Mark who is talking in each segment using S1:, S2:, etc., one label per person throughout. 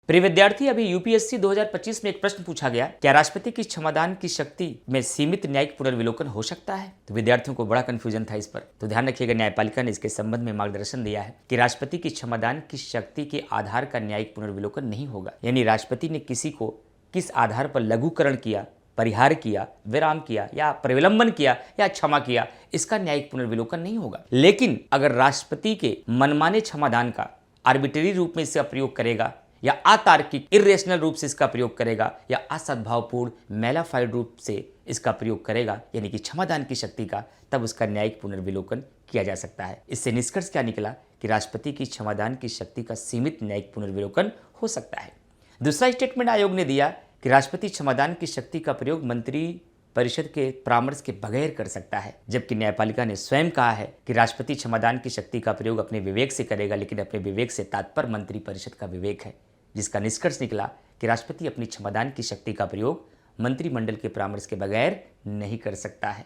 S1: प्रिय विद्यार्थी, अभी यूपीएससी 2025 में एक प्रश्न पूछा गया, क्या राष्ट्रपति की क्षमादान की शक्ति में सीमित न्यायिक पुनर्विलोकन हो सकता है। तो विद्यार्थियों को बड़ा कंफ्यूजन था इस पर, तो ध्यान रखिएगा, न्यायपालिका ने इसके संबंध में मार्गदर्शन दिया है कि राष्ट्रपति की क्षमादान की शक्ति के आधार का न्यायिक पुनर्विलोकन नहीं होगा। यानी राष्ट्रपति ने किसी को किस आधार पर लघुकरण किया, परिहार किया, विराम किया या प्रविलंबन किया या क्षमा किया, इसका न्यायिक पुनर्विलोकन नहीं होगा। लेकिन अगर राष्ट्रपति के मनमाने क्षमादान का आर्बिट्रेरी रूप में इसका प्रयोग करेगा या अतार्किक इरेशनल रूप से इसका प्रयोग करेगा या असद्भावपूर्ण मैलाफाइड रूप से इसका प्रयोग करेगा, यानी कि क्षमादान की शक्ति का, तब उसका न्यायिक पुनर्विलोकन किया जा सकता है। इससे निष्कर्ष क्या निकला कि राष्ट्रपति की क्षमादान की शक्ति का सीमित न्यायिक पुनर्विलोकन हो सकता है। दूसरा स्टेटमेंट आयोग ने दिया कि राष्ट्रपति क्षमादान की शक्ति का प्रयोग मंत्री परिषद के परामर्श के बगैर कर सकता है, जबकि न्यायपालिका ने स्वयं कहा है कि राष्ट्रपति क्षमादान की शक्ति का प्रयोग अपने विवेक से करेगा, लेकिन अपने विवेक से तात्पर्य मंत्री परिषद का विवेक है, जिसका निष्कर्ष निकला कि राष्ट्रपति अपनी क्षमादान की शक्ति का प्रयोग मंत्रिमंडल के परामर्श के बगैर नहीं कर सकता है।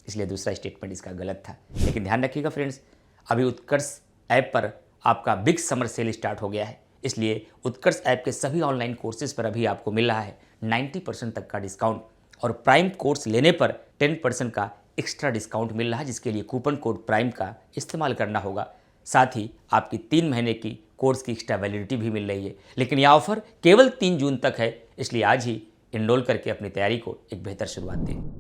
S1: इसलिए दूसरा स्टेटमेंट इसका गलत था। लेकिन ध्यान रखिएगा फ्रेंड्स, अभी उत्कर्ष ऐप पर आपका बिग समर सेल स्टार्ट हो गया है, इसलिए उत्कर्ष ऐप के सभी ऑनलाइन कोर्सेज पर अभी आपको मिल रहा है 90% तक का डिस्काउंट, और प्राइम कोर्स लेने पर 10% का एक्स्ट्रा डिस्काउंट मिल रहा है, जिसके लिए कूपन कोड प्राइम का इस्तेमाल करना होगा। साथ ही आपकी 3 महीने की कोर्स की एक्स्ट्रा वैलिडिटी भी मिल रही है। लेकिन यह ऑफर केवल 3 जून तक है, इसलिए आज ही इनरोल करके अपनी तैयारी को एक बेहतर शुरुआत दें।